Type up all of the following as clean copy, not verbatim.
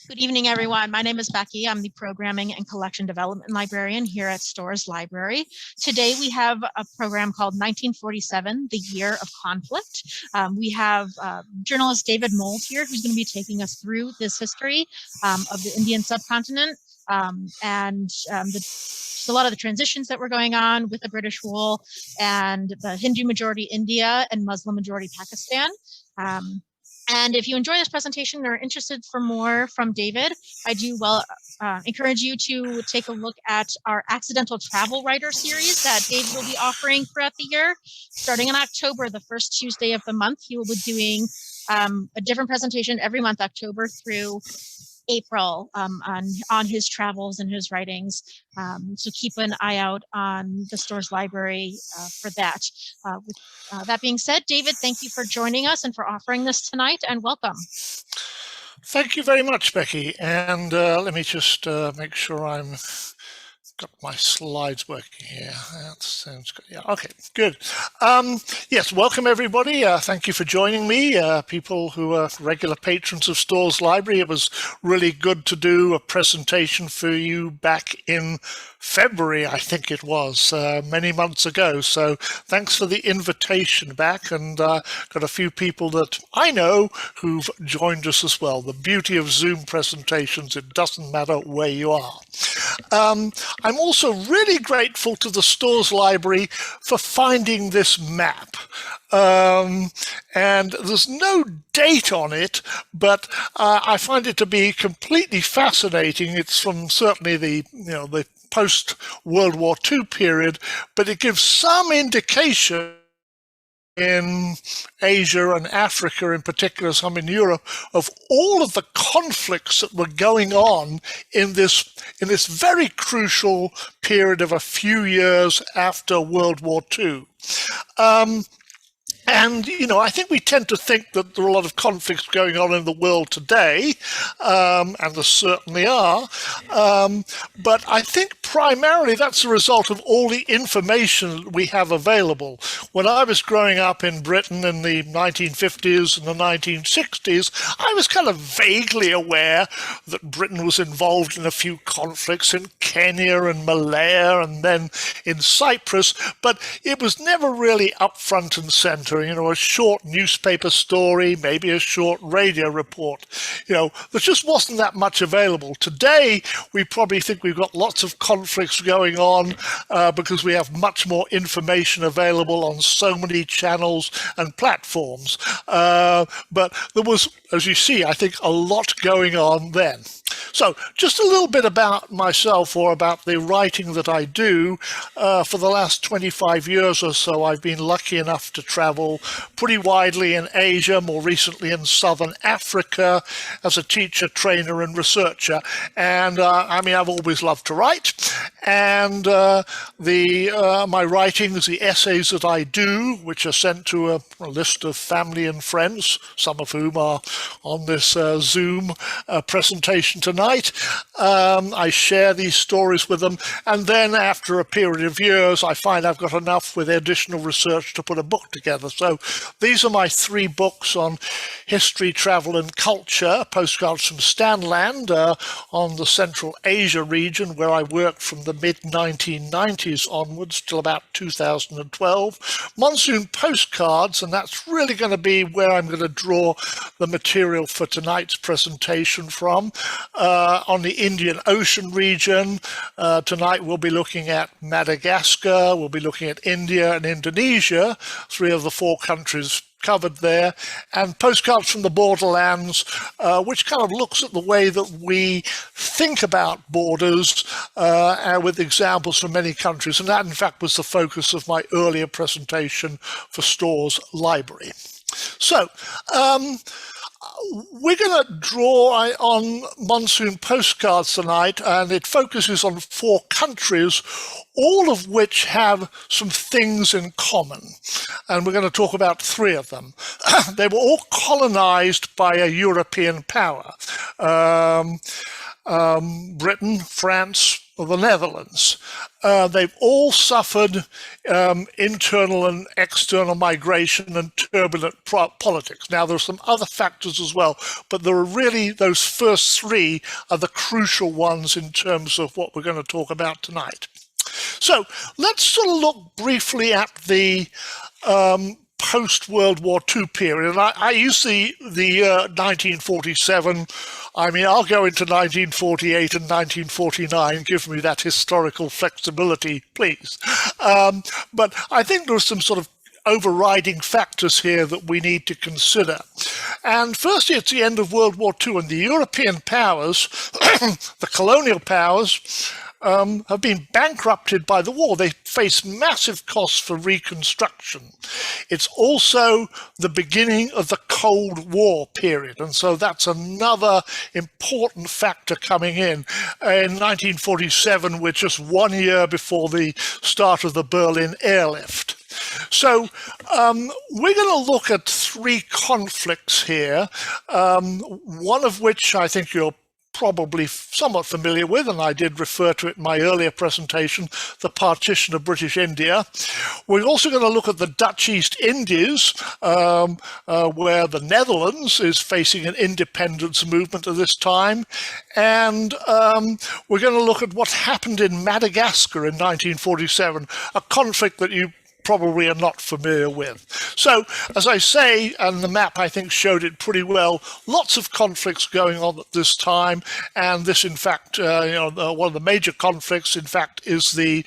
Good evening, everyone. My name is Becky. I'm the Programming and Collection Development Librarian here at Storrs Library. Today we have a program called 1947, The Year of Conflict. We have journalist David Mould here, who's going to be taking us through this history of the Indian subcontinent and just a lot of the transitions that were going on with the British rule and the Hindu majority India and Muslim majority Pakistan. And if you enjoy this presentation and are interested for more from David, I do encourage you to take a look at our Accidental Travel Writer series that David will be offering throughout the year. Starting in October, the first Tuesday of the month, he will be doing a different presentation every month, October through April, on his travels and his writings. So keep an eye out on the Storrs Library for that. With that being said, David, thank you for joining us and for offering this tonight, and welcome. Thank you very much, Becky. And let me just make sure I'm got my slides working here. That sounds good. Yeah, okay, good. Yes, welcome everybody. Thank you for joining me, people who are regular patrons of Storrs Library. It was really good to do a presentation for you back in February, I think it was, many months ago. So thanks for the invitation back, and got a few people that I know who've joined us as well. The beauty of Zoom presentations, it doesn't matter where you are. I'm also really grateful to the Storrs Library for finding this map. And there's no date on it, but I find it to be completely fascinating. It's from certainly the post-World War II period, but it gives some indication in Asia and Africa in particular, some in Europe, of all of the conflicts that were going on in this very crucial period of a few years after World War II. And, I think we tend to think that there are a lot of conflicts going on in the world today, and there certainly are. But I think primarily that's a result of all the information that we have available. When I was growing up in Britain in the 1950s and the 1960s, I was kind of vaguely aware that Britain was involved in a few conflicts in Kenya and Malaya and then in Cyprus, but it was never really up front and center. A short newspaper story, maybe a short radio report. There just wasn't that much available. Today, we probably think we've got lots of conflicts going on because we have much more information available on so many channels and platforms. But there was, as you see, I think a lot going on then. So just a little bit about myself, or about the writing that I do. For the last 25 years or so, I've been lucky enough to travel pretty widely in Asia, more recently in Southern Africa, as a teacher, trainer, and researcher. And I've always loved to write. And my writings, the essays that I do, which are sent to a list of family and friends, some of whom are on this Zoom presentation tonight. I share these stories with them, and then after a period of years, I find I've got enough with additional research to put a book together. So these are my 3 books on history, travel, and culture, postcards from Stanland on the Central Asia region, where I worked from the mid-1990s onwards till about 2012. Monsoon Postcards, and that's really going to be where I'm going to draw the material for tonight's presentation from. On the Indian Ocean region, tonight we'll be looking at Madagascar, we'll be looking at India and Indonesia, 3 of the 4 countries covered there, and Postcards from the Borderlands, which kind of looks at the way that we think about borders with examples from many countries. And that, in fact, was the focus of my earlier presentation for Storrs Library. So, we're going to draw on Monsoon Postcards tonight, and it focuses on 4 countries, all of which have some things in common. And we're going to talk about 3 of them. They were all colonized by a European power. Britain, France, or the Netherlands. They've all suffered internal and external migration and turbulent politics. Now, there are some other factors as well, but there are really those first three are the crucial ones in terms of what we're going to talk about tonight. So let's sort of look briefly at the post-World War II period. And I use the 1947. I mean, I'll go into 1948 and 1949. Give me that historical flexibility, please. But I think there are some sort of overriding factors here that we need to consider. And firstly, it's the end of World War II, and the European powers, the colonial powers, have been bankrupted by the war. They face massive costs for reconstruction. It's also the beginning of the Cold War period, and so that's another important factor coming in. In 1947, we're just 1 year before the start of the Berlin airlift. So we're going to look at three conflicts here, one of which I think you're probably somewhat familiar with, and I did refer to it in my earlier presentation, the partition of British India. We're also going to look at the Dutch East Indies, where the Netherlands is facing an independence movement at this time. And we're going to look at what happened in Madagascar in 1947, a conflict that you probably are not familiar with. So, as I say, and the map I think showed it pretty well, lots of conflicts going on at this time, and this in fact, one of the major conflicts in fact is the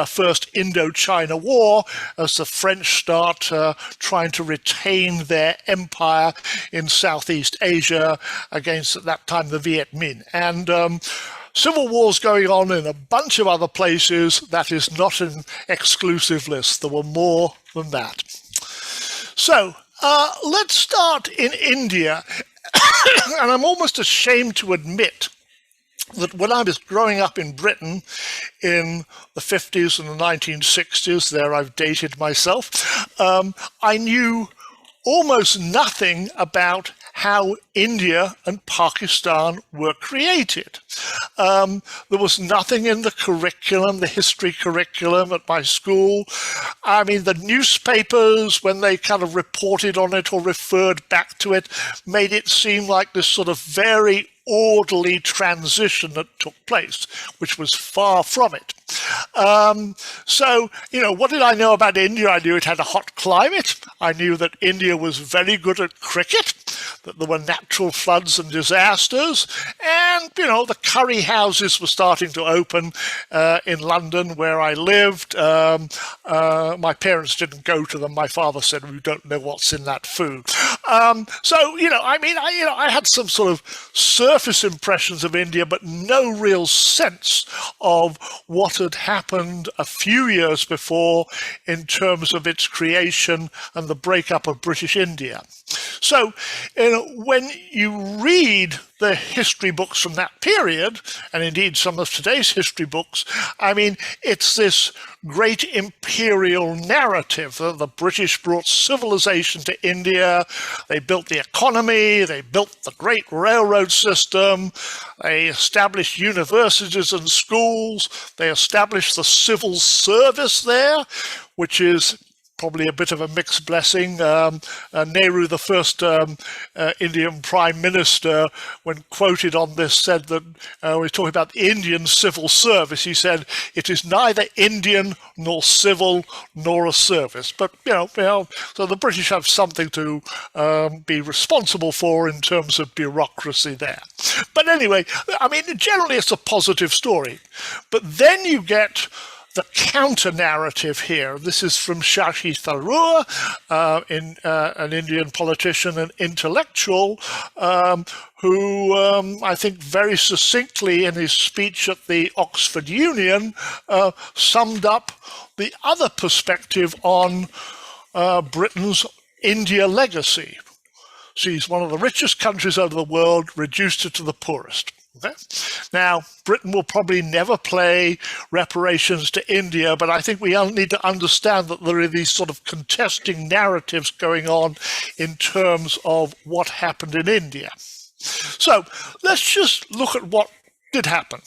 First Indochina War, as the French start trying to retain their empire in Southeast Asia against, at that time, the Viet Minh. And civil wars going on in a bunch of other places. That is not an exclusive list. There were more than that. So let's start in India. And I'm almost ashamed to admit that when I was growing up in Britain in the 50s and the 1960s, there I've dated myself, I knew almost nothing about how India and Pakistan were created. There was nothing in the curriculum, the history curriculum at my school. I mean, the newspapers, when they kind of reported on it or referred back to it, made it seem like this sort of very orderly transition that took place, which was far from it. So, what did I know about India? I knew it had a hot climate. I knew that India was very good at cricket, that there were natural floods and disasters, and, the curry houses were starting to open in London where I lived. My parents didn't go to them. My father said, we don't know what's in that food. I had some sort of surface impressions of India, but no real sense of what had happened a few years before in terms of its creation and the breakup of British India. So, when you read the history books from that period, and indeed some of today's history books, I mean, it's this great imperial narrative. The British brought civilization to India, they built the economy, they built the great railroad system, they established universities and schools, they established the civil service there, which is probably a bit of a mixed blessing. Nehru, the first Indian Prime Minister, when quoted on this, said that, we're talking about the Indian civil service, he said, it is neither Indian nor civil nor a service. But, so the British have something to be responsible for in terms of bureaucracy there. But anyway, I mean, generally it's a positive story. But then you get the counter-narrative here. This is from Shashi Tharoor, an Indian politician and intellectual, who I think very succinctly in his speech at the Oxford Union summed up the other perspective on Britain's India legacy. She's one of the richest countries of the world, reduced her to the poorest. Okay. Now, Britain will probably never pay reparations to India, but I think we need to understand that there are these sort of contesting narratives going on in terms of what happened in India. So let's just look at what did happen.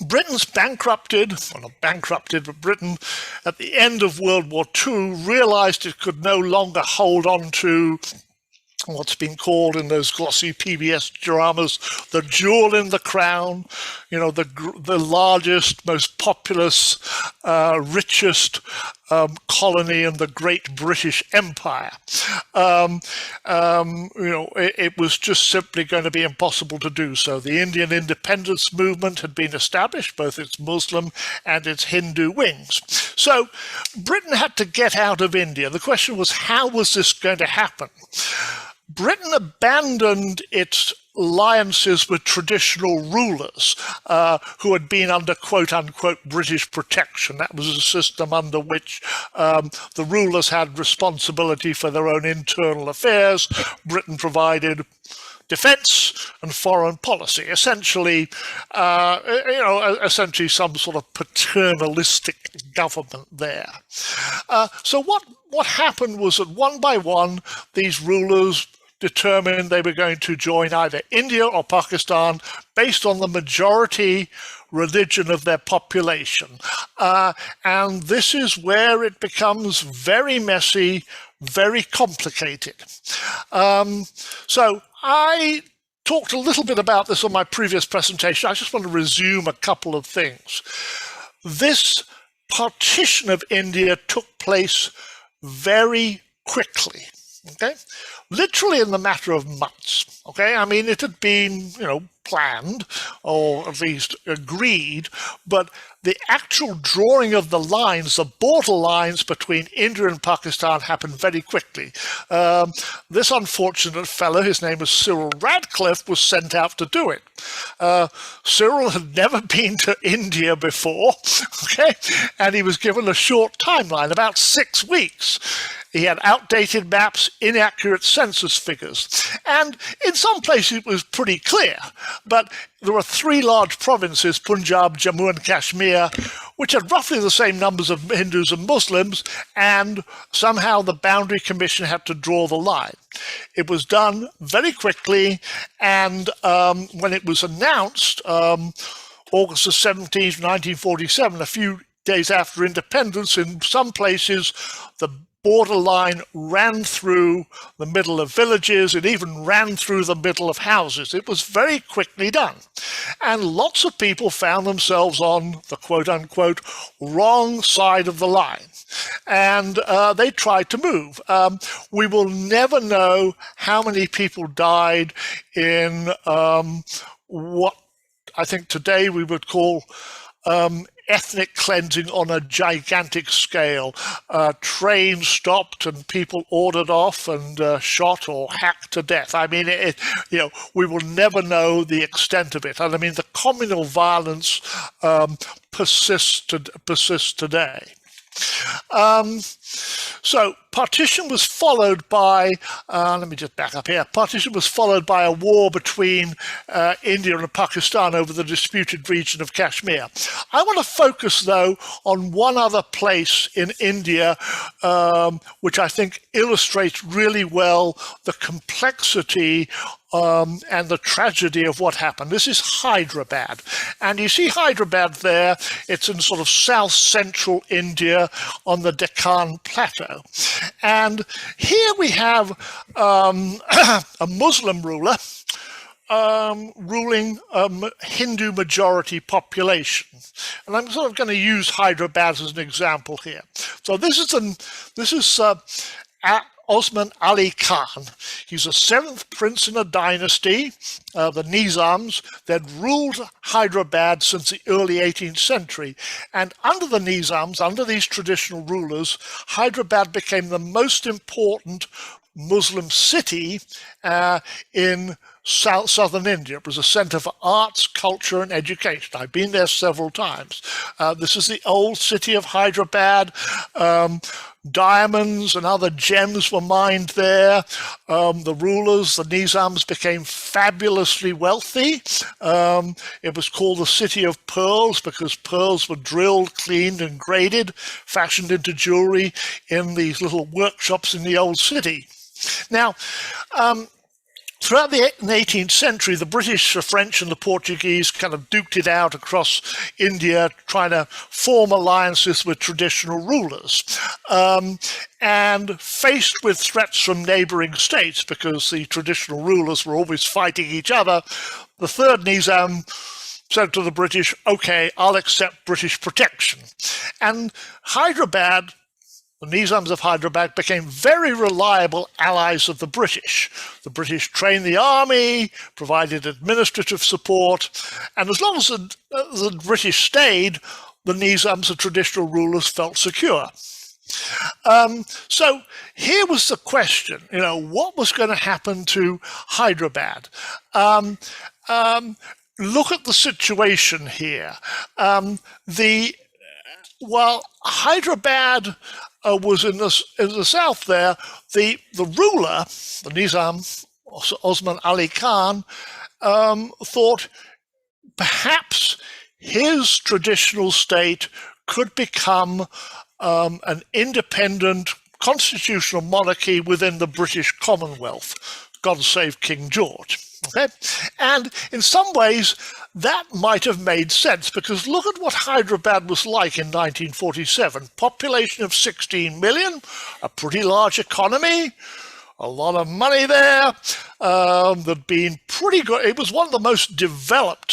Britain's bankrupted, well, not bankrupted, but Britain at the end of World War II realized it could no longer hold on to what's been called in those glossy PBS dramas the jewel in the crown, you know, the largest, most populous, richest colony in the great British Empire. You know, it was just simply going to be impossible to do so. The Indian independence movement had been established, both its Muslim and its Hindu wings. So Britain had to get out of India. The question was, how was this going to happen? Britain abandoned its alliances with traditional rulers who had been under quote-unquote British protection. That was a system under which the rulers had responsibility for their own internal affairs. Britain provided defense and foreign policy, essentially, essentially some sort of paternalistic government there. So what happened was that one by one, these rulers determined they were going to join either India or Pakistan based on the majority religion of their population. And this is where it becomes very messy, very complicated. So I talked a little bit about this on my previous presentation. I just want to resume a couple of things. This partition of India took place very quickly. Okay, literally in the matter of months. Okay, I mean, it had been, planned or at least agreed, but the actual drawing of the lines, the border lines between India and Pakistan happened very quickly. This unfortunate fellow, his name was Cyril Radcliffe, was sent out to do it. Cyril had never been to India before, okay, and he was given a short timeline, about 6 weeks. He had outdated maps, inaccurate census figures, and in some places it was pretty clear, but there were 3 large provinces, Punjab, Jammu and Kashmir, which had roughly the same numbers of Hindus and Muslims, and somehow the Boundary Commission had to draw the line. It was done very quickly, and when it was announced, August the 17th, 1947, a few days after independence, in some places the borderline ran through the middle of villages. It even ran through the middle of houses. It was very quickly done. And lots of people found themselves on the quote-unquote wrong side of the line. And they tried to move. We will never know how many people died in what I think today we would call ethnic cleansing on a gigantic scale. Trains stopped and people ordered off and shot or hacked to death. I mean, we will never know the extent of it. And I mean, the communal violence persists today. So partition was followed by, let me just back up here, partition was followed by a war between India and Pakistan over the disputed region of Kashmir. I want to focus, though, on one other place in India, which I think illustrates really well the complexity and the tragedy of what happened. This is Hyderabad. And you see Hyderabad there, it's in sort of south-central India on the Deccan Plateau. And here we have a Muslim ruler ruling Hindu majority population. And I'm sort of going to use Hyderabad as an example here. So this is Osman Ali Khan. He's the 7th prince in a dynasty, the Nizams, that ruled Hyderabad since the early 18th century. And under the Nizams, under these traditional rulers, Hyderabad became the most important Muslim city in southern India. It was a center for arts, culture, and education. I've been there several times. This is the old city of Hyderabad. Diamonds and other gems were mined there. The rulers, the Nizams, became fabulously wealthy. It was called the City of Pearls because pearls were drilled, cleaned, and graded, fashioned into jewelry in these little workshops in the old city. Now, throughout the 18th century, the British, the French, and the Portuguese kind of duked it out across India, trying to form alliances with traditional rulers. And faced with threats from neighboring states, because the traditional rulers were always fighting each other, the third Nizam said to the British, okay, I'll accept British protection. And Hyderabad, the Nizams of Hyderabad, became very reliable allies of the British. The British trained the army, provided administrative support, and as long as the British stayed, the Nizams, the traditional rulers, felt secure. So here was the question, what was going to happen to Hyderabad? Look at the situation here. While Hyderabad was in the south there, the ruler, the Nizam, Osman Ali Khan, thought perhaps his traditional state could become an independent constitutional monarchy within the British Commonwealth. God save King George. Okay? And in some ways, that might have made sense, because look at what Hyderabad was like in 1947. Population of 16 million, a pretty large economy, a lot of money there. There'd been pretty good. It was one of the most developed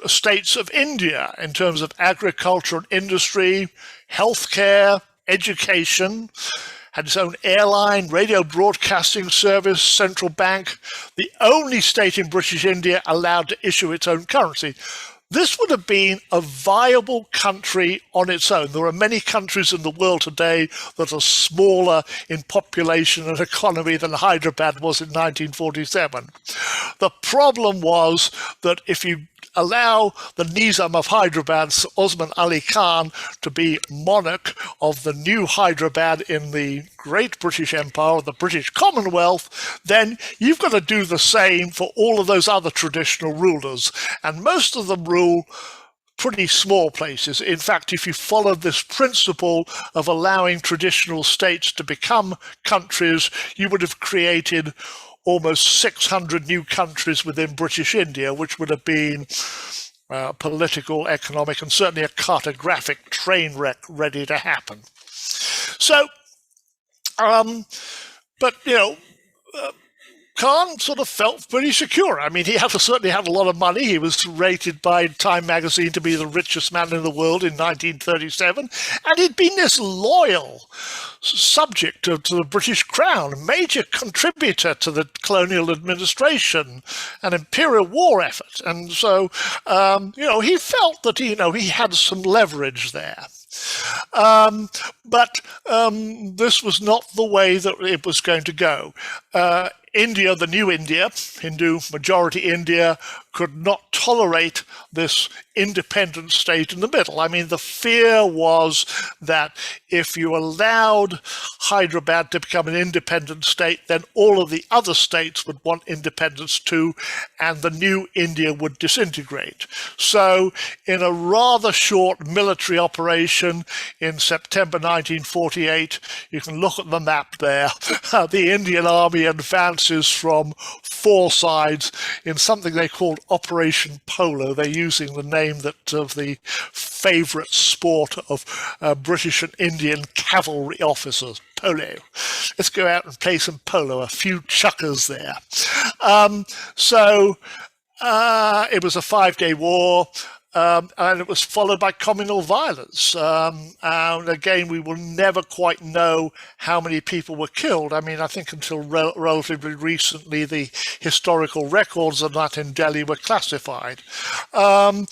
states of India in terms of agriculture and industry, healthcare, education. Had its own airline, radio broadcasting service, central bank, the only state in British India allowed to issue its own currency. This would have been a viable country on its own. There are many countries in the world today that are smaller in population and economy than Hyderabad was in 1947. The problem was that if you allow the Nizam of Hyderabad, Osman Ali Khan, to be monarch of the new Hyderabad in the Great British Empire, the British Commonwealth, then you've got to do the same for all of those other traditional rulers. And most of them rule pretty small places. In fact, if you followed this principle of allowing traditional states to become countries, you would have created almost 600 new countries within British India, which would have been political, economic, and certainly a cartographic train wreck ready to happen. So, Khan sort of felt pretty secure. I mean, he certainly had a lot of money. He was rated by Time magazine to be the richest man in the world in 1937. And he'd been this loyal subject to the British Crown, a major contributor to the colonial administration and imperial war effort. And so, he felt that, he had some leverage there. But this was not the way that it was going to go. India, the new India, Hindu majority India, could not tolerate this independent state in the middle. I mean, the fear was that if you allowed Hyderabad to become an independent state, then all of the other states would want independence too, and the new India would disintegrate. So in a rather short military operation in September 1948, you can look at the map there, the Indian army advances from four sides in something they called Operation Polo. They're using the name of the favourite sport of British and Indian cavalry officers, polo. Let's go out and play some polo, a few chukkers there. It was a 5-day war. And it was followed by communal violence. And again, we will never quite know how many people were killed. I mean, I think until relatively recently, the historical records of that in Delhi were classified. I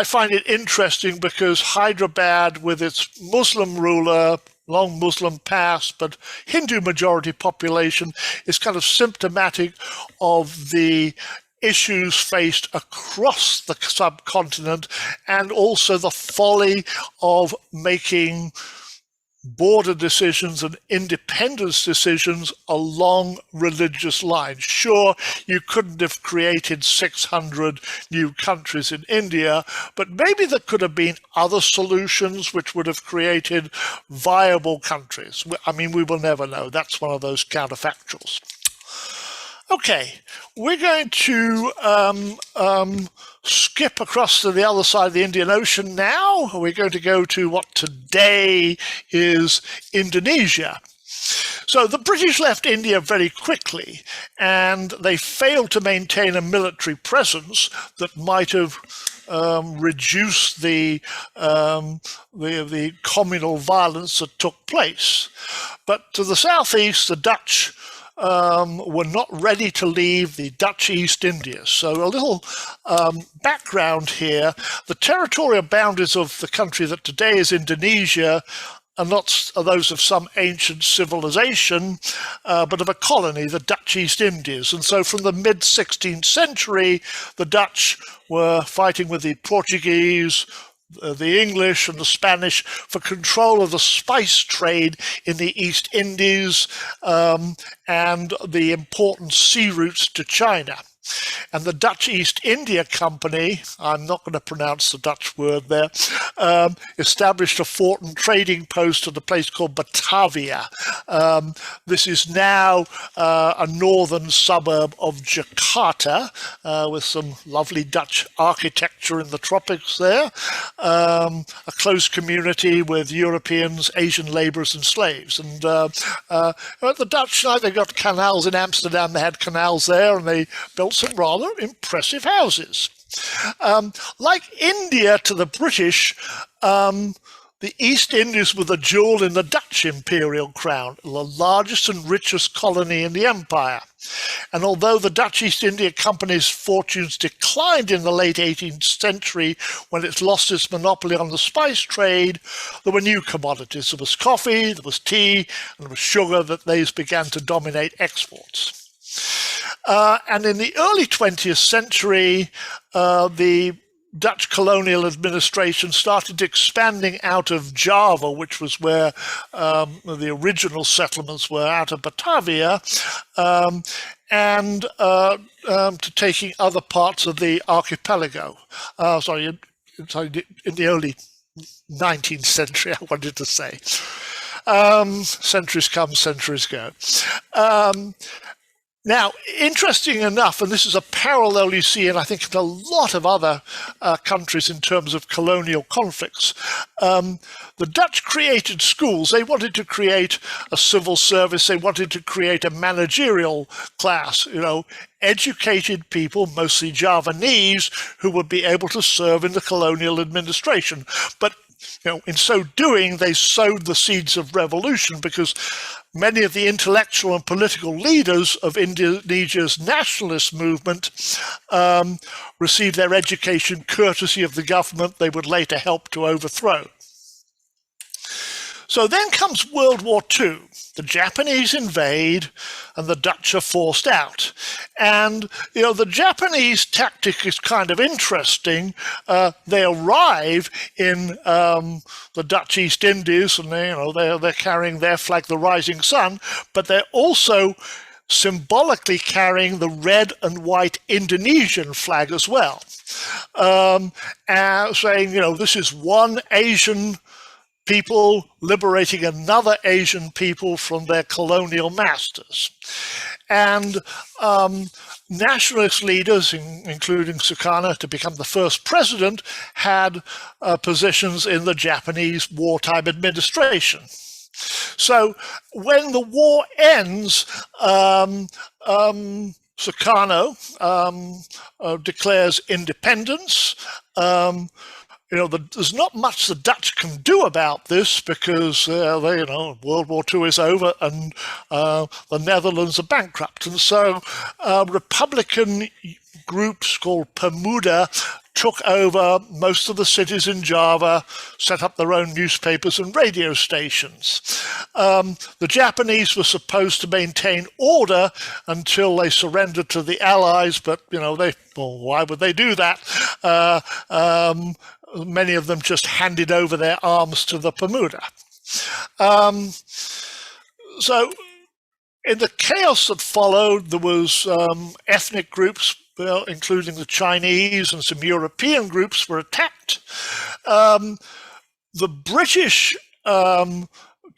find it interesting because Hyderabad, with its Muslim ruler, long Muslim past, but Hindu majority population, is kind of symptomatic of the issues faced across the subcontinent, and also the folly of making border decisions and independence decisions along religious lines. Sure, you couldn't have created 600 new countries in India, but maybe there could have been other solutions which would have created viable countries. I mean, we will never know. That's one of those counterfactuals. Okay, we're going to skip across to the other side of the Indian Ocean now. We're going to go to what today is Indonesia. So the British left India very quickly, and they failed to maintain a military presence that might have reduced the communal violence that took place. But to the southeast, the Dutch were not ready to leave the Dutch East Indies. So a little background here. The territorial boundaries of the country that today is Indonesia are not those of some ancient civilization, but of a colony, the Dutch East Indies. And so from the mid-16th century, the Dutch were fighting with the Portuguese, the English and the Spanish for control of the spice trade in the East Indies and the important sea routes to China. And the Dutch East India Company, I'm not going to pronounce the Dutch word there, established a fort and trading post at a place called Batavia. This is now a northern suburb of Jakarta, with some lovely Dutch architecture in the tropics there, a close community with Europeans, Asian labourers and slaves. And the Dutch, they got canals in Amsterdam, they had canals there, and they built some rather impressive houses. Like India to the British, the East Indies were the jewel in the Dutch imperial crown, the largest and richest colony in the empire. And although the Dutch East India Company's fortunes declined in the late 18th century when it lost its monopoly on the spice trade, there were new commodities. There was coffee, there was tea, and there was sugar that these began to dominate exports. And in the early 20th century, the Dutch colonial administration started expanding out of Java, which was where the original settlements were, out of Batavia, and to taking other parts of the archipelago. In the early 19th century, I wanted to say. Centuries come, centuries go. Now, interesting enough, and this is a parallel you see in, I think, in a lot of other countries in terms of colonial conflicts, the Dutch created schools. They wanted to create a civil service. They wanted to create a managerial class, educated people, mostly Javanese, who would be able to serve in the colonial administration. But in so doing, they sowed the seeds of revolution, because many of the intellectual and political leaders of Indonesia's nationalist movement received their education courtesy of the government they would later help to overthrow. So then comes World War II. The Japanese invade and the Dutch are forced out. And, the Japanese tactic is kind of interesting. They arrive in the Dutch East Indies, and they're carrying their flag, the rising sun, but they're also symbolically carrying the red and white Indonesian flag as well, saying, this is one Asian people liberating another Asian people from their colonial masters. And nationalist leaders, including Sukarno, to become the first president, had positions in the Japanese wartime administration. So when the war ends, Sukarno declares independence. There's not much the Dutch can do about this, because World War II is over and the Netherlands are bankrupt. And so Republican groups called Pemuda took over most of the cities in Java, set up their own newspapers and radio stations. The Japanese were supposed to maintain order until they surrendered to the Allies, but why would they do that? Many of them just handed over their arms to the Pemuda. So in the chaos that followed, there was ethnic groups, including the Chinese and some European groups, were attacked. The British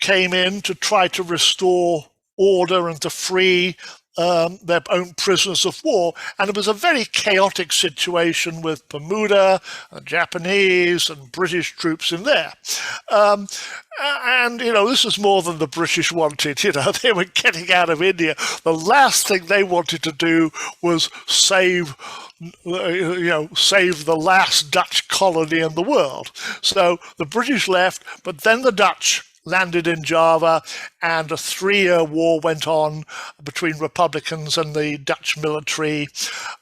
came in to try to restore order and to free their own prisoners of war. And it was a very chaotic situation with Bermuda, and Japanese and British troops in there. And, this is more than the British wanted. They were getting out of India. The last thing they wanted to do was save the last Dutch colony in the world. So the British left, but then the Dutch landed in Java, and a 3-year war went on between Republicans and the Dutch military,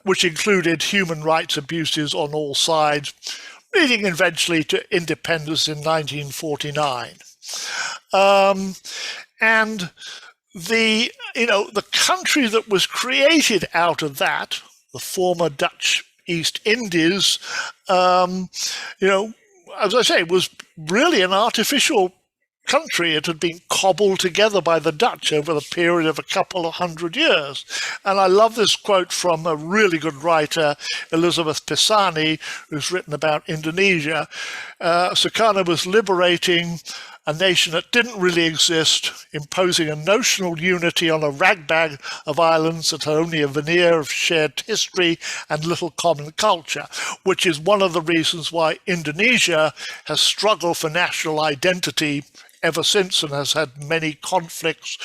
which included human rights abuses on all sides, leading eventually to independence in 1949. And the country that was created out of that, the former Dutch East Indies, as I say, was really an artificial country. It had been cobbled together by the Dutch over the period of a couple of 100 years. And I love this quote from a really good writer, Elizabeth Pisani, who's written about Indonesia. Sukarno was liberating a nation that didn't really exist, imposing a notional unity on a ragbag of islands that had only a veneer of shared history and little common culture, which is one of the reasons why Indonesia has struggled for national identity ever since and has had many conflicts,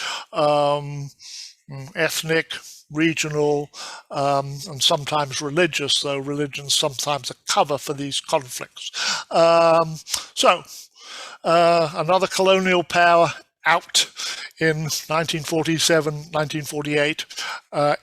ethnic, regional, and sometimes religious, though religion's sometimes a cover for these conflicts. Another colonial power out in 1947, 1948,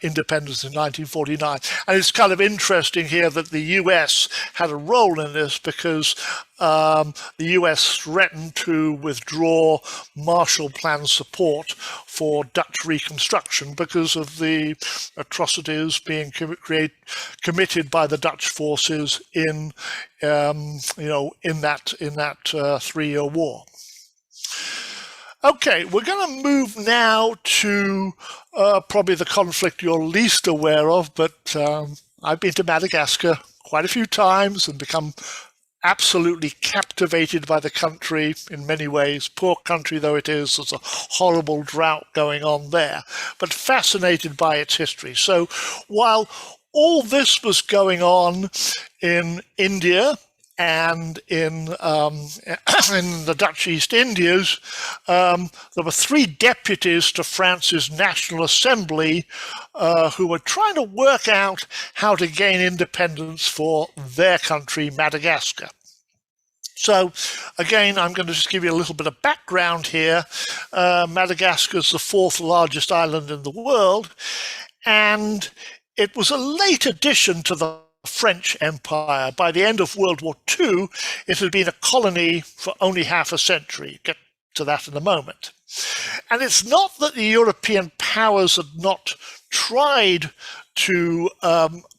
independence in 1949. And it's kind of interesting here that the US had a role in this because the US threatened to withdraw Marshall Plan support for Dutch reconstruction because of the atrocities being committed by the Dutch forces in that 3-year war. Okay, we're going to move now to probably the conflict you're least aware of, but I've been to Madagascar quite a few times and become absolutely captivated by the country in many ways. Poor country though it is, there's a horrible drought going on there, but fascinated by its history. So while all this was going on in India and in the Dutch East Indies, there were 3 deputies to France's National Assembly who were trying to work out how to gain independence for their country, Madagascar. So again, I'm going to just give you a little bit of background here. Madagascar is the 4th largest island in the world, and it was a late addition to the French Empire. By the end of World War II, it had been a colony for only half a century. Get to that in a moment. And it's not that the European powers had not tried to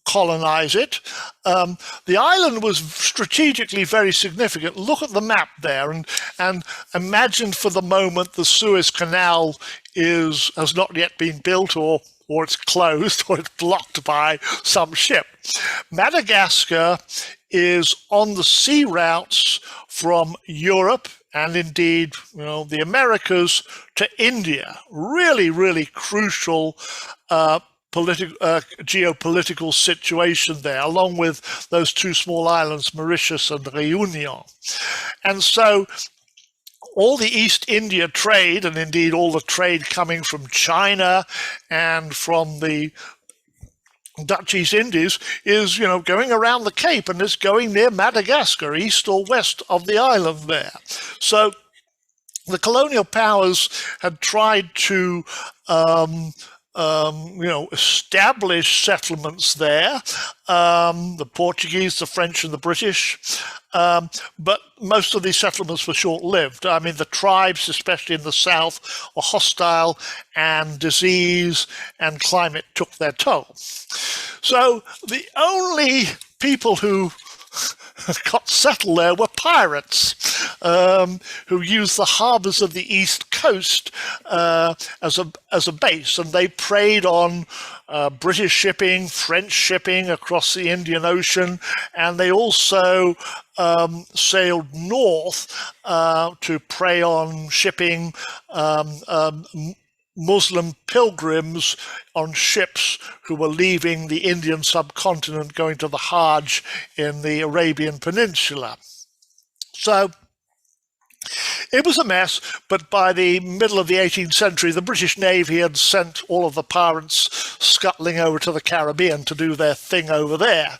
colonize it. The island was strategically very significant. Look at the map there and imagine for the moment the Suez Canal has not yet been built, or it's closed, or it's blocked by some ship. Madagascar is on the sea routes from Europe and indeed, the Americas to India. Really, really crucial geopolitical situation there, along with those 2 small islands, Mauritius and Réunion. And so all the East India trade, and indeed all the trade coming from China and from the Dutch East Indies, is, going around the Cape, and it's going near Madagascar, east or west of the island there. So the colonial powers had tried to establish settlements there, the Portuguese, the French, and the British, but most of these settlements were short-lived. I mean, the tribes, especially in the south, were hostile, and disease and climate took their toll. So the only people who got settled there were pirates who used the harbours of the east coast as a base, and they preyed on British shipping, French shipping across the Indian Ocean, and they also sailed north to prey on shipping Muslim pilgrims on ships who were leaving the Indian subcontinent going to the Hajj in the Arabian Peninsula. So it was a mess, but by the middle of the 18th century, the British Navy had sent all of the pirates scuttling over to the Caribbean to do their thing over there.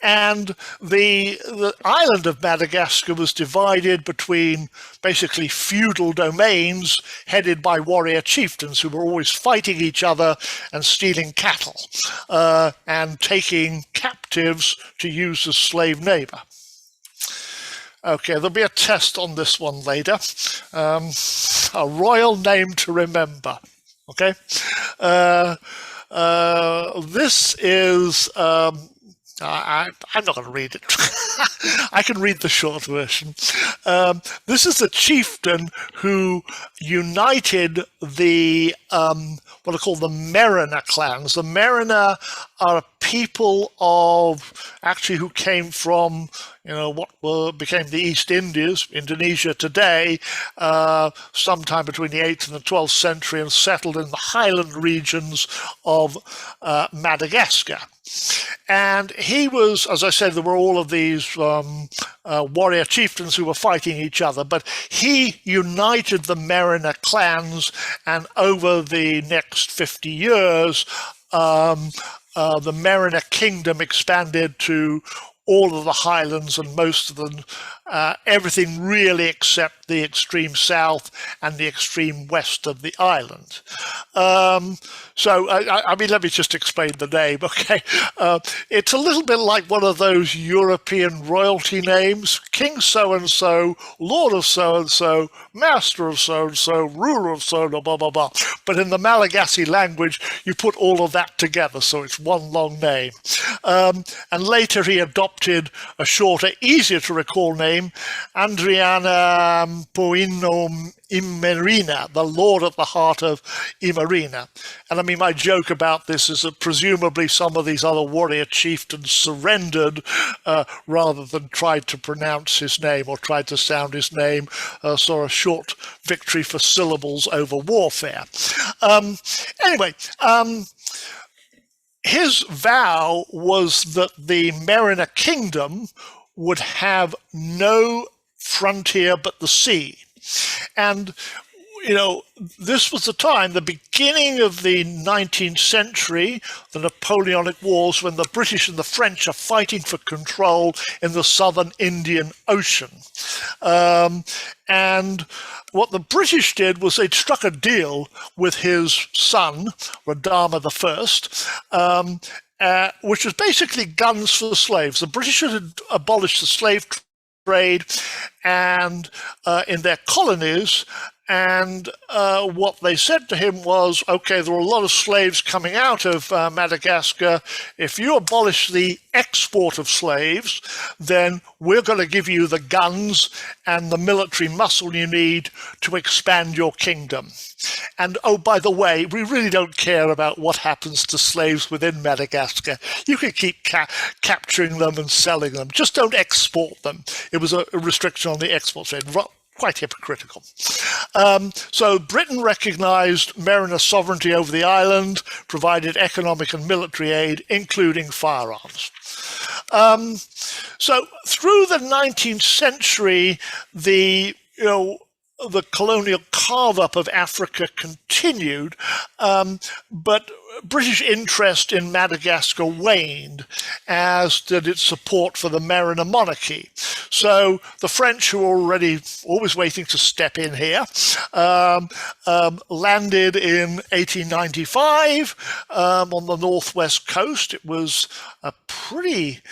And the island of Madagascar was divided between basically feudal domains headed by warrior chieftains who were always fighting each other and stealing cattle and taking captives to use as slave labor. Okay, there'll be a test on this one later. A royal name to remember. Okay, this is. I'm not going to read it. I can read the short version. This is a chieftain who united the what are called the Merina clans. The Merina are a people of actually who came from what became the East Indies, Indonesia today, sometime between the 8th and the 12th century, and settled in the highland regions of Madagascar. And he was, as I said, there were all of these warrior chieftains who were fighting each other, but he united the Merina clans, and over the next 50 years, the Merina kingdom expanded to all of the highlands and most of them, everything really except the extreme south and the extreme west of the island. So, I mean, let me just explain the name, okay? It's a little bit like one of those European royalty names, King so-and-so, Lord of so-and-so, Master of so-and-so, Ruler of so-and-so, blah, blah, blah. But in the Malagasy language, you put all of that together, so it's one long name. And later he adopted a shorter, easier to recall name, Andriana Poino Imerina, the Lord at the heart of Imerina. And I mean, my joke about this is that presumably some of these other warrior chieftains surrendered rather than tried to pronounce his name or tried to sound his name, saw a short victory for syllables over warfare. Anyway, his vow was that the Merina kingdom would have no frontier but the sea. And, this was the time, the beginning of the 19th century, the Napoleonic Wars, when the British and the French are fighting for control in the southern Indian Ocean. And what the British did was they'd struck a deal with his son, Radama I, which was basically guns for slaves. The British had abolished the slave trade and in their colonies, and what they said to him was, okay, there are a lot of slaves coming out of Madagascar. If you abolish the export of slaves, then we're going to give you the guns and the military muscle you need to expand your kingdom. And oh, by the way, we really don't care about what happens to slaves within Madagascar. You can keep capturing them and selling them. Just don't export them. It was a restriction on the export trade. Quite hypocritical. So Britain recognized Merina sovereignty over the island, provided economic and military aid, including firearms. So through the 19th century, the colonial carve-up of Africa continued, but British interest in Madagascar waned, as did its support for the Merina monarchy. So the French, who were already always waiting to step in here, landed in 1895 on the northwest coast. It was a pretty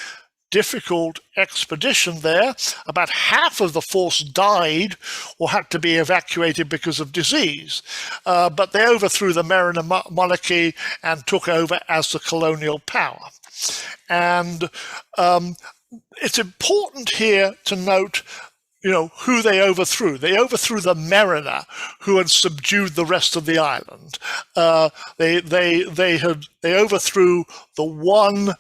difficult expedition there. About half of the force died or had to be evacuated because of disease. But they overthrew the Merina monarchy and took over as the colonial power. And it's important here to note, who they overthrew. They overthrew the mariner who had subdued the rest of the island. They overthrew the one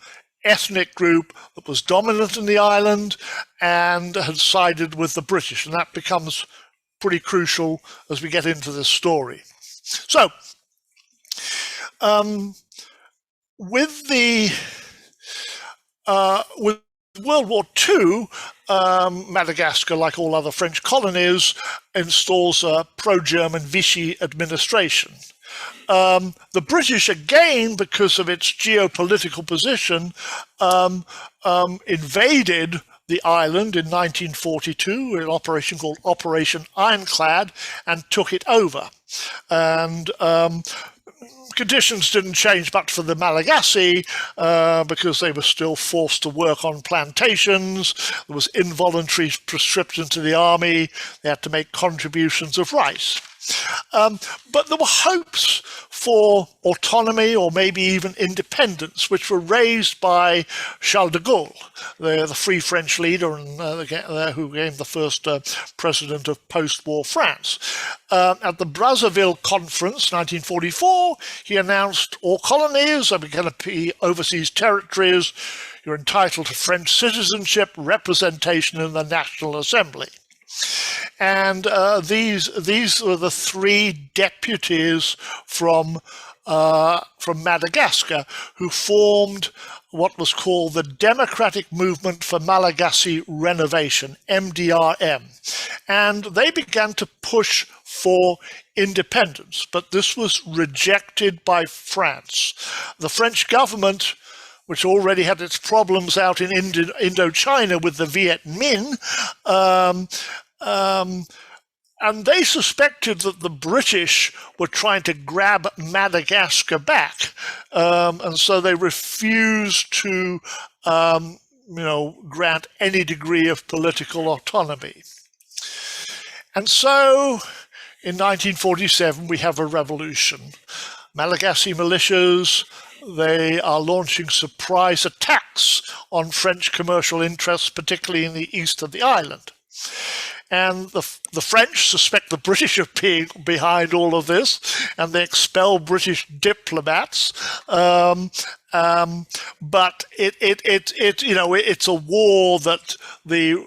ethnic group that was dominant in the island and had sided with the British, and that becomes pretty crucial as we get into this story. So, with World War II, Madagascar, like all other French colonies, installs a pro-German Vichy administration. The British, again, because of its geopolitical position, invaded the island in 1942, an operation called Operation Ironclad, and took it over. And conditions didn't change much for the Malagasy because they were still forced to work on plantations. There was involuntary conscription to the army. They had to make contributions of rice. But there were hopes for autonomy or maybe even independence, which were raised by Charles de Gaulle, the Free French leader and who became the first president of post-war France. At the Brazzaville Conference, 1944, he announced all colonies are going to be overseas territories. You're entitled to French citizenship, representation in the National Assembly. And these were the three deputies from Madagascar who formed what was called the Democratic Movement for Malagasy Renovation, MDRM. And they began to push for independence, but this was rejected by France. The French government, which already had its problems out in Indochina with the Viet Minh, and they suspected that the British were trying to grab Madagascar back, and so they refused to, grant any degree of political autonomy. And so, in 1947, we have a revolution. Malagasy militias, they are launching surprise attacks on French commercial interests, particularly in the east of the island. And the French suspect the British of being behind all of this, and they expel British diplomats. But it's a war that the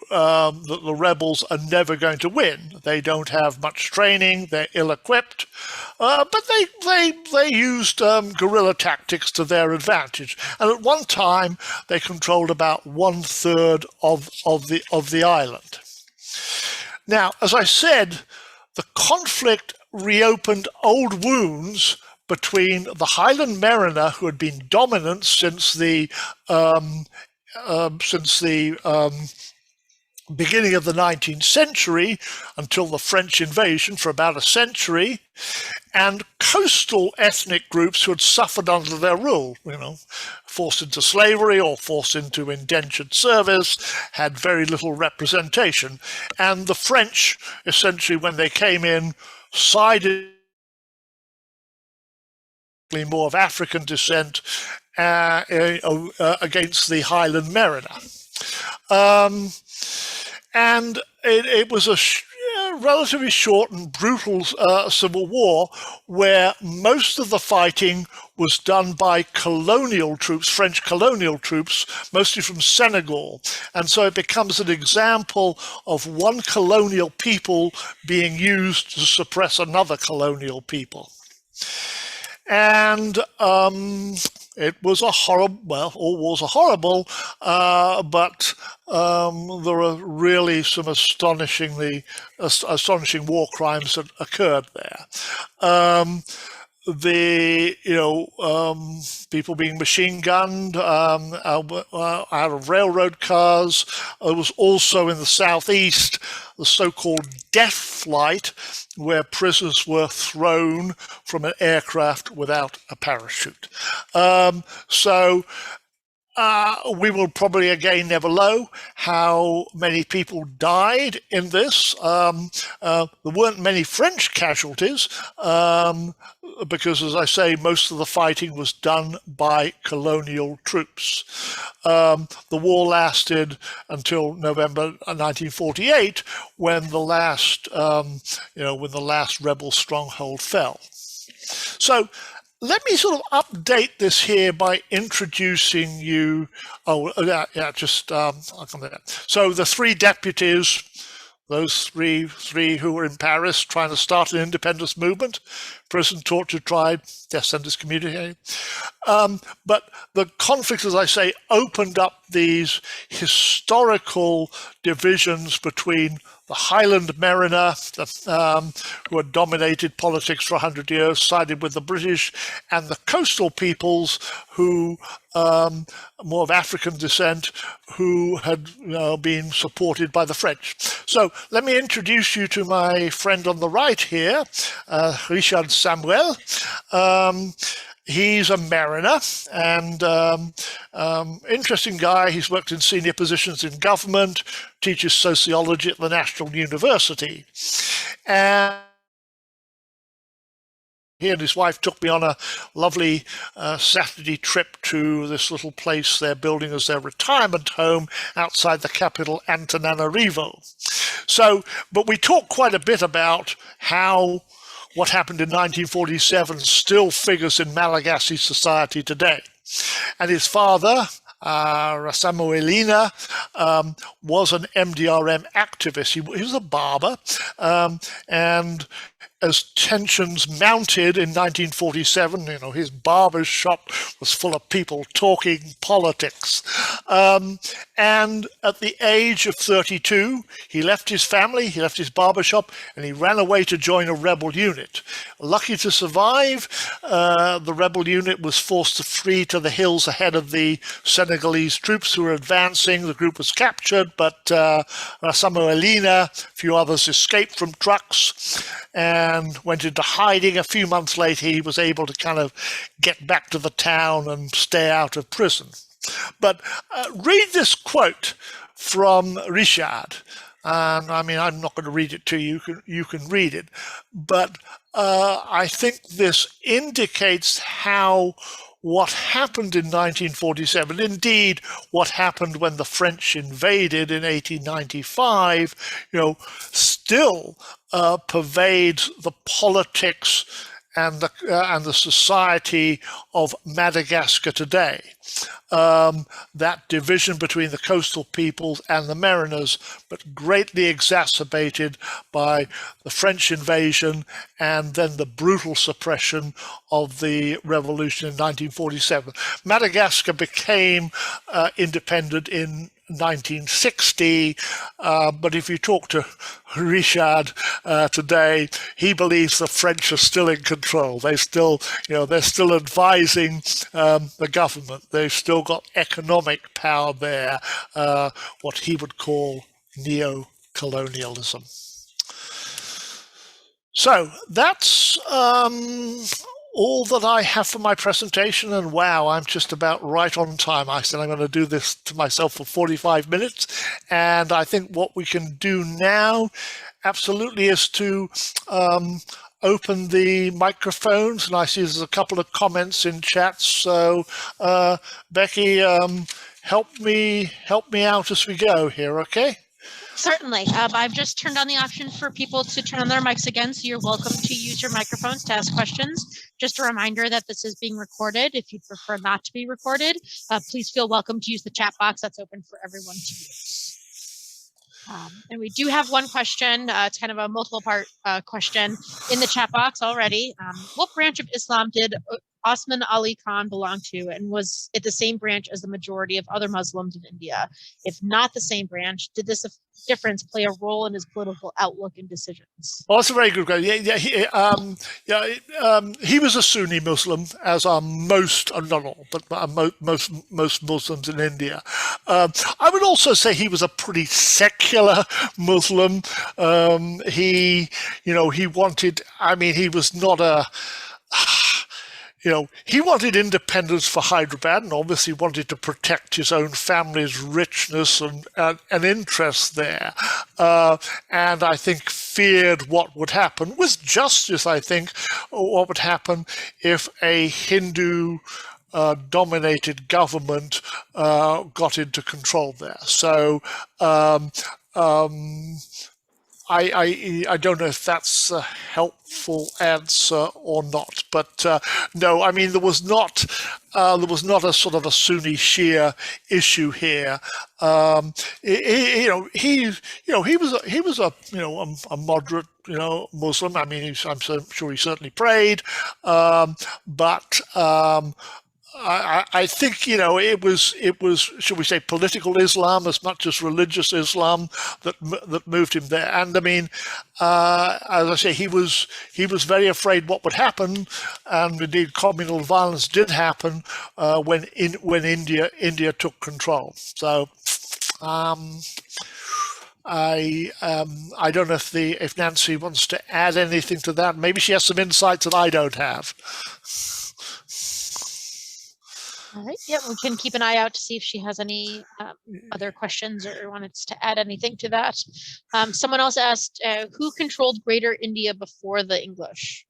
rebels are never going to win. They don't have much training. They're ill-equipped, but they used guerrilla tactics to their advantage. And at one time, they controlled about 1/3 of the island. Now, as I said, the conflict reopened old wounds between the Highland mariner, who had been dominant since the beginning of the 19th century until the French invasion for about a century, and coastal ethnic groups who had suffered under their rule, forced into slavery or forced into indentured service, had very little representation. And the French, essentially, when they came in, sided more of African descent against the Highland mariner. And it was a relatively short and brutal civil war where most of the fighting was done by colonial troops, French colonial troops, mostly from Senegal. And so it becomes an example of one colonial people being used to suppress another colonial people. And it was a horrible, well, all wars are horrible, but there are really some astonishing war crimes that occurred there. People being machine gunned out of railroad cars. There was also in the southeast the so-called death flight, where prisoners were thrown from an aircraft without a parachute. we will probably again never know how many people died in this. There weren't many French casualties because, as I say, most of the fighting was done by colonial troops. The war lasted until November 1948, when the last, when the last rebel stronghold fell. So let me sort of update this here by introducing you. I'll come to that. So the three deputies, those three who were in Paris trying to start an independence movement, prison, torture, tried, death sentence community. But the conflict, as I say, opened up these historical divisions between the Highland mariner, who had dominated politics for 100 years, sided with the British, and the coastal peoples who, more of African descent, who had been supported by the French. So let me introduce you to my friend on the right here, Richard Samuel. He's a mariner and interesting guy. He's worked in senior positions in government, teaches sociology at the National University. And he and his wife took me on a lovely Saturday trip to this little place they're building as their retirement home outside the capital, Antananarivo. So, but we talked quite a bit about how what happened in 1947 still figures in Malagasy society today. And his father, Rasamuelina, was an MDRM activist. He was a barber, and as tensions mounted in 1947, his barber's shop was full of people talking politics. And at the age of 32, he left his family, he left his barber shop, and he ran away to join a rebel unit. Lucky to survive, the rebel unit was forced to flee to the hills ahead of the Senegalese troops who were advancing. The group was captured, but Rasamuelina, a few others escaped from trucks and went into hiding. A few months later, he was able to kind of get back to the town and stay out of prison. But read this quote from Richard. I mean, I'm not going to read it to you. You can read it. But I think this indicates how what happened in 1947, indeed what happened when the French invaded in 1895, still pervades the politics and the society of Madagascar today. That division between the coastal peoples and the mariners, but greatly exacerbated by the French invasion and then the brutal suppression of the revolution in 1947. Madagascar became independent in 1960, but if you talk to Richard today, he believes the French are still in control. They're still advising the government. They've still got economic power there, what he would call neo-colonialism. So that's all that I have for my presentation, and wow, I'm just about right on time. I said I'm going to do this to myself for 45 minutes, and I think what we can do now absolutely is to open the microphones, and I see there's a couple of comments in chat. So Becky, help me out as we go here, okay? Certainly. I've just turned on the option for people to turn on their mics again, so you're welcome to use your microphones to ask questions. Just a reminder that this is being recorded. If you prefer not to be recorded, please feel welcome to use the chat box that's open for everyone to use. And we do have one question. It's kind of a multiple part question in the chat box already. What branch of Islam did Osman Ali Khan belong to, and was it the same branch as the majority of other Muslims in India? If not the same branch, did this difference play a role in his political outlook and decisions? Well, that's a very good question. He was a Sunni Muslim, as are most, not all, but most Muslims in India. I would also say he was a pretty secular Muslim. He wanted. I mean, he was not a. he wanted independence for Hyderabad and obviously wanted to protect his own family's richness and interest there. And I think feared what would happen, with justice, I think, what would happen if a Hindu dominated government got into control there. So I don't know if that's a helpful answer or not, but no, I mean there was not a sort of a Sunni Shia issue here. He was a moderate Muslim. I mean, I'm sure he certainly prayed, but. I think it was should we say political Islam as much as religious Islam that moved him there. And I mean, as I say, he was very afraid what would happen, and indeed communal violence did happen when India took control. So I don't know if Nancy wants to add anything to that. Maybe she has some insights that I don't have. All right. Yeah, we can keep an eye out to see if she has any other questions or wanted to add anything to that. Someone else asked, who controlled Greater India before the English?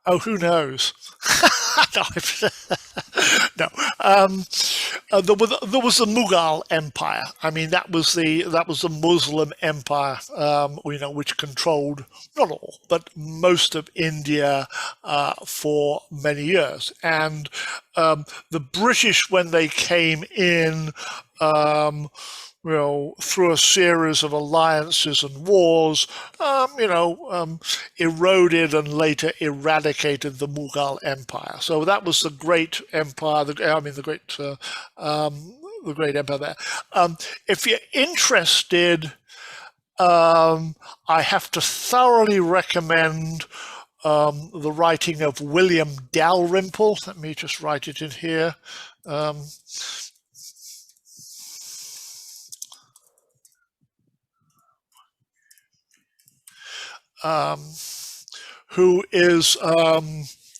Oh, who knows? No. There was the Mughal Empire. I mean, that was the Muslim empire, which controlled not all, but most of India for many years. And the British, when they came in, through a series of alliances and wars, eroded and later eradicated the Mughal Empire. So that was the great empire. The great empire there. If you're interested, I have to thoroughly recommend the writing of William Dalrymple. Let me just write it in here. Who is a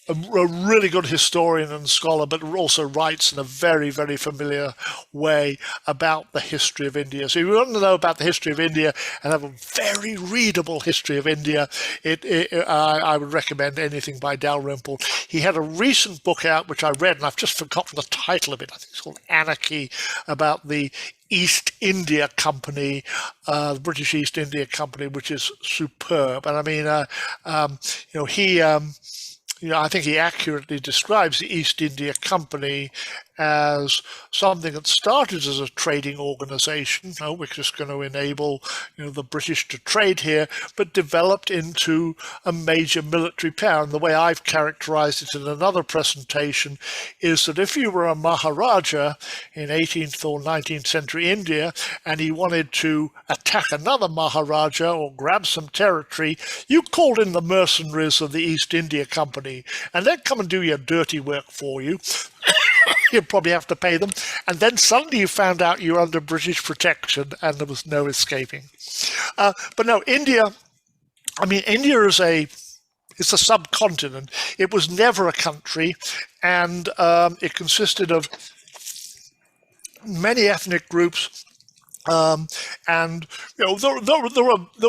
really good historian and scholar, but also writes in a very, very familiar way about the history of India. So if you want to know about the history of India and have a very readable history of India, I would recommend anything by Dalrymple. He had a recent book out, which I read, and I've just forgotten the title of it. I think it's called Anarchy, about the East India Company, the British East India Company, which is superb. And I mean, I think he accurately describes the East India Company as something that started as a trading organization. We're just going to enable the British to trade here, but developed into a major military power. And the way I've characterized it in another presentation is that if you were a Maharaja in 18th or 19th century India and he wanted to attack another Maharaja or grab some territory, you called in the mercenaries of the East India Company and they'd come and do your dirty work for you. You'd probably have to pay them. And then suddenly you found out you were under British protection and there was no escaping. But no, India is it's a subcontinent. It was never a country, and it consisted of many ethnic groups. And there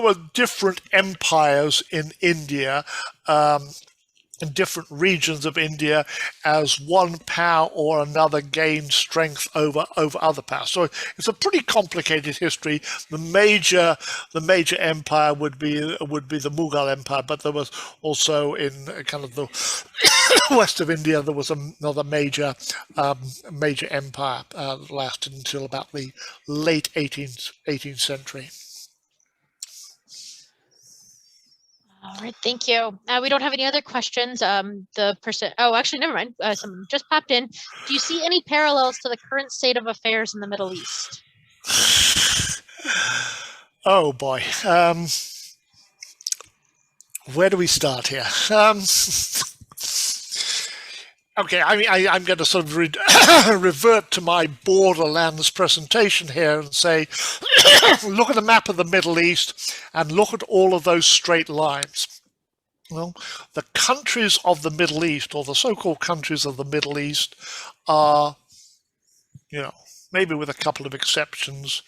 were different empires in India, in different regions of India, as one power or another gained strength over other powers. So it's a pretty complicated history. The major empire would be the Mughal Empire, but there was also in kind of the west of India there was another major empire that lasted until about the late 18th century. All right, thank you. We don't have any other questions. Actually, never mind. Someone just popped in. Do you see any parallels to the current state of affairs in the Middle East? Oh boy. Where do we start here? Okay, I'm going to sort of revert to my Borderlands presentation here and say, look at the map of the Middle East and look at all of those straight lines. Well, the countries of the Middle East, or the so-called countries of the Middle East, are, maybe with a couple of exceptions,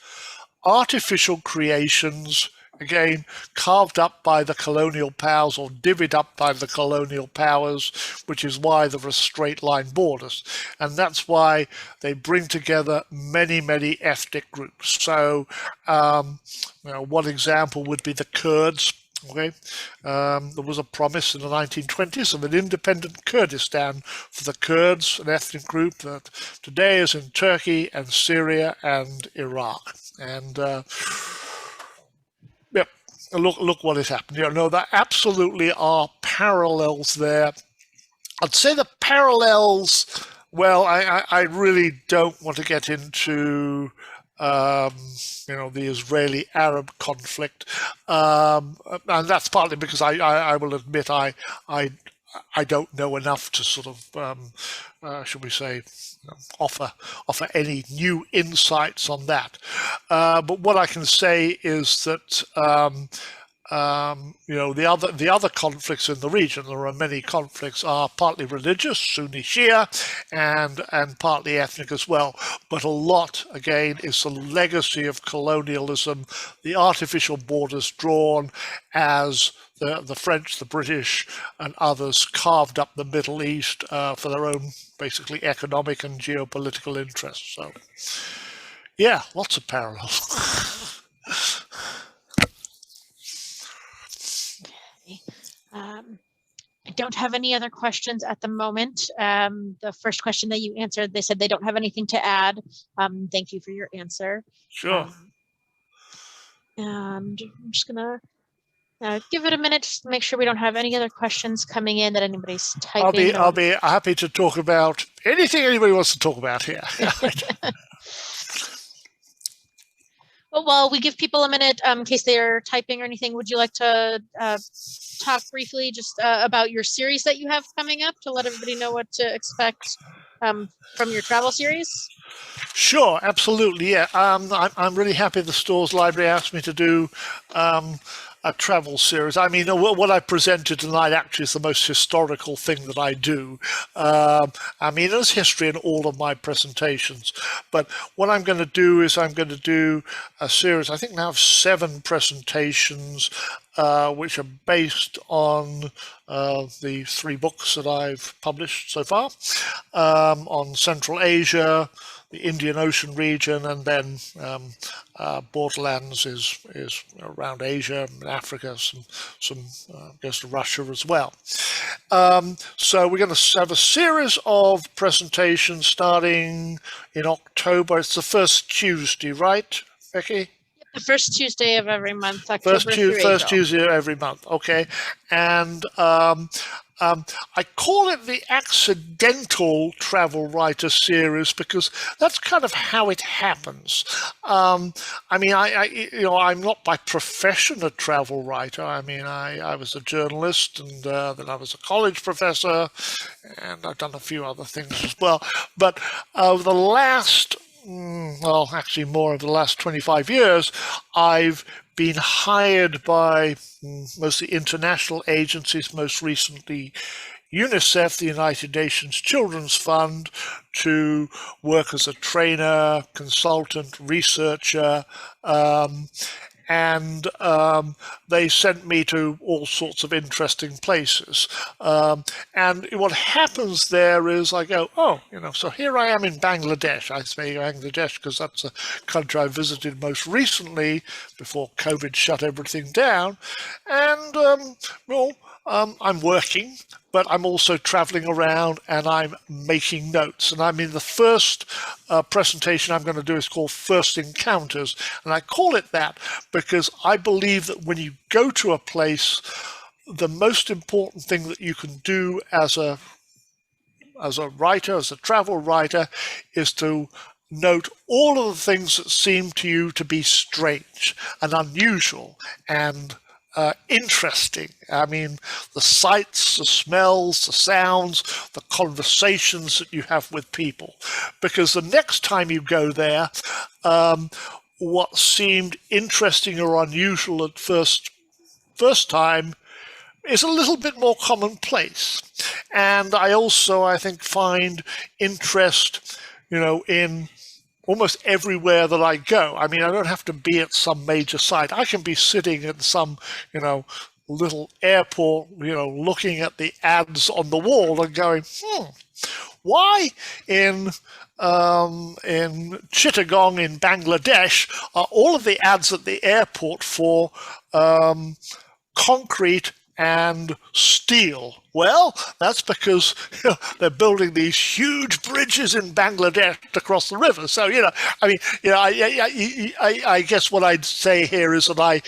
artificial creations, again, carved up by the colonial powers or divvied up by the colonial powers, which is why there are straight line borders. And that's why they bring together many, many ethnic groups. So one example would be the Kurds. Okay, there was a promise in the 1920s of an independent Kurdistan for the Kurds, an ethnic group that today is in Turkey and Syria and Iraq. And look what has happened. There absolutely are parallels there. I'd say the parallels. Well, I really don't want to get into the Israeli-Arab conflict, and that's partly because I will admit I don't know enough to sort of, should we say, offer any new insights on that. But what I can say is that the other conflicts in the region, there are many conflicts, are partly religious, Sunni Shia, and partly ethnic as well. But a lot, again, is the legacy of colonialism, the artificial borders drawn as the French, the British, and others carved up the Middle East for their own, basically, economic and geopolitical interests. So, yeah, lots of parallels. I don't have any other questions at the moment. The first question that you answered, they said they don't have anything to add. Thank you for your answer. Sure. And I'm just gonna give it a minute just to make sure we don't have any other questions coming in that anybody's typing. I'll be happy to talk about anything anybody wants to talk about here. Well, while we give people a minute, in case they're typing or anything, would you like to talk briefly just about your series that you have coming up to let everybody know what to expect from your travel series? Sure, absolutely. Yeah, I'm really happy the Stores Library asked me to do a travel series. I mean, what I presented tonight actually is the most historical thing that I do. I mean, there's history in all of my presentations, but what I'm going to do is I'm going to do a series. I think now have 7 presentations, which are based on the 3 books that I've published so far, on Central Asia, the Indian Ocean region, and then Borderlands is around Asia and Africa. Some goes to Russia as well. So we're going to have a series of presentations starting in October. It's the first Tuesday, right, Becky? The first Tuesday of every month, October first Tuesday of every month. Okay, and I call it the Accidental Travel Writer Series because that's kind of how it happens. I mean, I'm not by profession a travel writer. I mean, I was a journalist, and then I was a college professor, and I've done a few other things as well. But over the last, well, actually more of the last 25 years, I've been hired by mostly international agencies, most recently UNICEF, the United Nations Children's Fund, to work as a trainer, consultant, researcher, and they sent me to all sorts of interesting places. And what happens there is I go, so here I am in Bangladesh. I say Bangladesh because that's a country I visited most recently before COVID shut everything down. And, I'm working, but I'm also traveling around and I'm making notes. And I mean, the first presentation I'm going to do is called First Encounters. And I call it that because I believe that when you go to a place, the most important thing that you can do as a writer, as a travel writer, is to note all of the things that seem to you to be strange and unusual and interesting. I mean, the sights, the smells, the sounds, the conversations that you have with people. Because the next time you go there, what seemed interesting or unusual at first time is a little bit more commonplace. And I also, I think, find interest, in almost everywhere that I go. I mean, I don't have to be at some major site. I can be sitting in some, little airport, looking at the ads on the wall and going, why in Chittagong in Bangladesh are all of the ads at the airport for concrete and steel? Well, that's because they're building these huge bridges in Bangladesh across the river. So, I guess what I'd say here is that I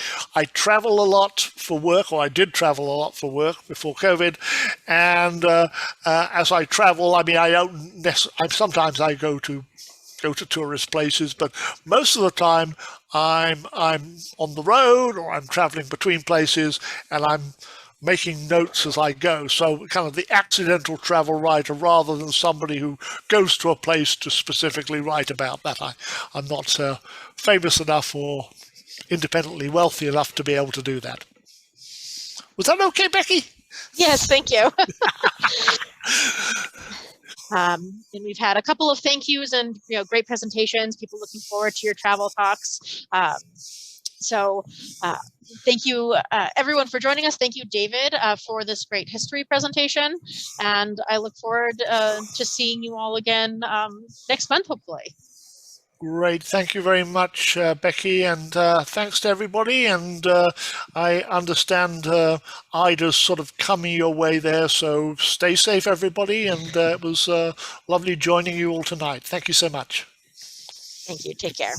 travel a lot for work, or I did travel a lot for work before COVID. And as I travel, I mean, sometimes I go to tourist places, but most of the time I'm on the road, or I'm traveling between places, and I'm making notes as I go. So kind of the accidental travel writer rather than somebody who goes to a place to specifically write about that. I'm not famous enough or independently wealthy enough to be able to do that. Was that okay, Becky? Yes, thank you. And we've had a couple of thank yous and great presentations, people looking forward to your travel talks. So thank you, everyone, for joining us. Thank you, David, for this great history presentation. And I look forward to seeing you all again next month, hopefully. Great. Thank you very much, Becky, and thanks to everybody. And I understand Ida's sort of coming your way there, so stay safe, everybody. And it was lovely joining you all tonight. Thank you so much. Thank you. Take care.